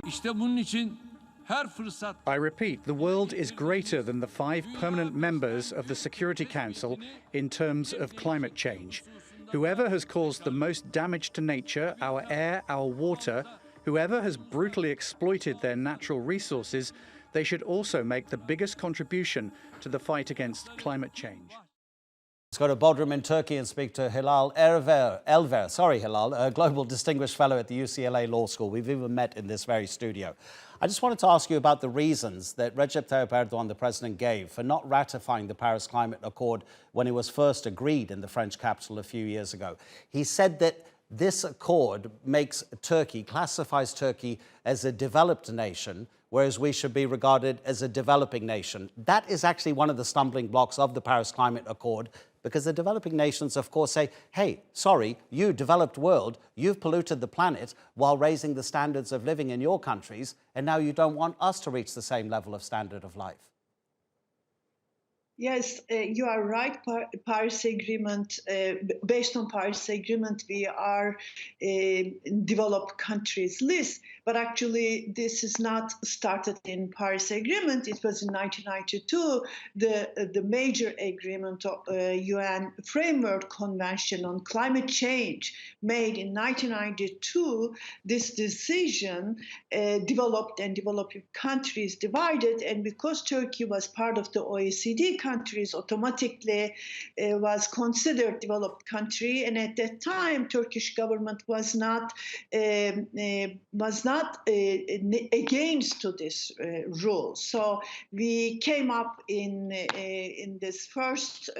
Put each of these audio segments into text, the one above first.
İşte bunun için her fırsat. I repeat, the world is greater than the 5 permanent members of the Security Council in terms of climate change. Whoever has caused the most damage to nature, our air, our water, whoever has brutally exploited their natural resources, they should also make the biggest contribution to the fight against climate change. Let's go to Bodrum in Turkey and speak to Hilal Elver. Sorry, Hilal, a global distinguished fellow at the UCLA Law School. We've even met in this very studio. I just wanted to ask you about the reasons that Recep Tayyip Erdogan, the president, gave for not ratifying the Paris Climate Accord when it was first agreed in the French capital a few years ago. He said that this accord makes Turkey, classifies Turkey as a developed nation, whereas we should be regarded as a developing nation. That is actually one of the stumbling blocks of the Paris Climate Accord, because the developing nations, of course, say, hey, sorry, you developed world, you've polluted the planet while raising the standards of living in your countries, and now you don't want us to reach the same level of standard of life. Yes, you are right. Paris Agreement, based on Paris Agreement, we are developed countries list. But actually, this is not started in Paris Agreement. It was in 1992, the major agreement of UN Framework Convention on Climate Change made in 1992. This decision developed and developing countries divided, and because Turkey was part of the OECD countries, automatically was considered developed country, and at that time Turkish government was not against to this rule. So we came up in this first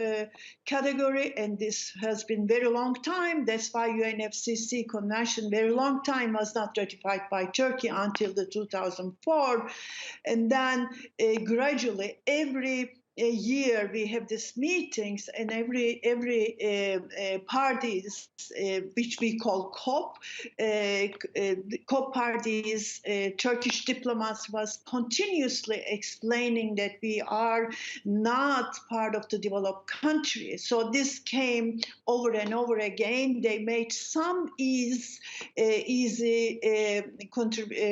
category, and this has been very long time. That's why UNFCCC convention very long time was not ratified by Turkey until the 2004, and then gradually every a year we have these meetings, and every parties, which we call COP, COP parties, Turkish diplomats was continuously explaining that we are not part of the developed country. So this came over and over again. They made some easy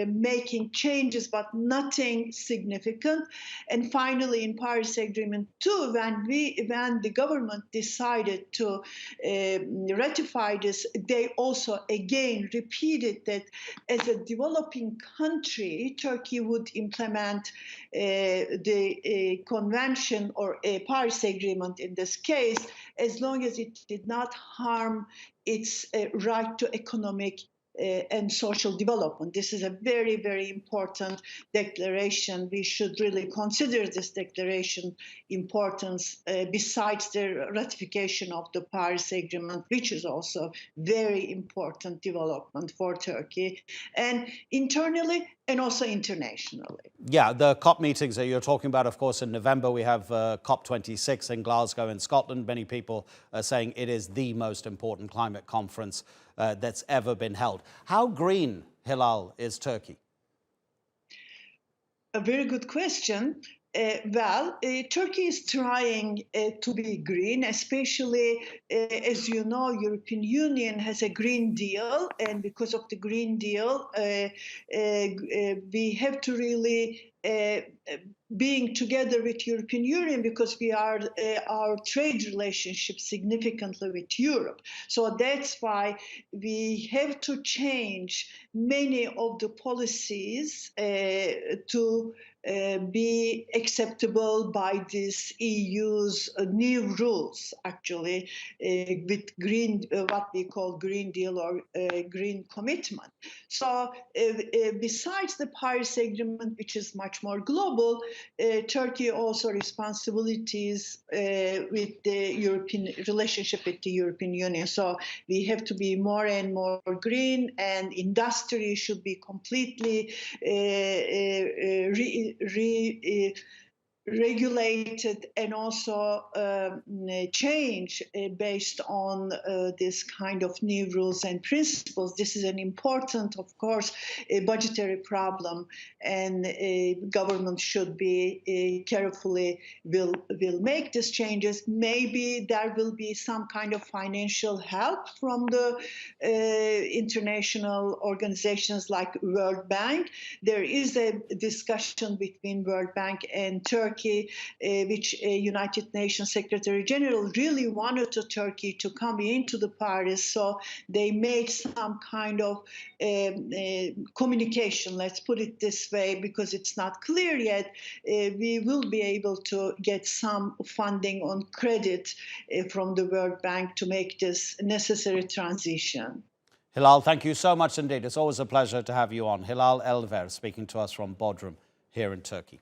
making changes, but nothing significant. And finally, in Paris Agreement 2, when the government decided to ratify this, they also again repeated that as a developing country, Turkey would implement the convention or a Paris Agreement in this case, as long as it did not harm its right to economic and social development. This is a very, very important declaration. We should really consider this declaration importance besides the ratification of the Paris Agreement, which is also very important development for Turkey, and internally and also internationally. Yeah, the COP meetings that you're talking about, of course, in November we have COP26 in Glasgow in Scotland. Many people are saying it is the most important climate conference that's ever been held. How green, Hilal, is Turkey? A very good question. Turkey is trying to be green, especially, as you know, European Union has a Green Deal, and because of the Green Deal, we have to really being together with European Union, because we are our trade relationship significantly with Europe. So that's why we have to change many of the policies to be acceptable by this EU's new rules, actually, with green, what we call Green Deal or Green Commitment. So besides the Paris Agreement, which is much more global, Turkey also responsibilities with the European relationship with the European Union. So we have to be more and more green, and industry should be completely regulated and also change based on this kind of new rules and principles. This is an important, of course, budgetary problem, and government should be carefully will make these changes. Maybe there will be some kind of financial help from the international organizations like World Bank. There is a discussion between World Bank and Turkey, which United Nations Secretary General really wanted Turkey to come into the Paris, so they made some kind of communication, let's put it this way, because it's not clear yet. We will be able to get some funding on credit from the World Bank to make this necessary transition. Hilal, thank you so much indeed. It's always a pleasure to have you on. Hilal Elver speaking to us from Bodrum here in Turkey.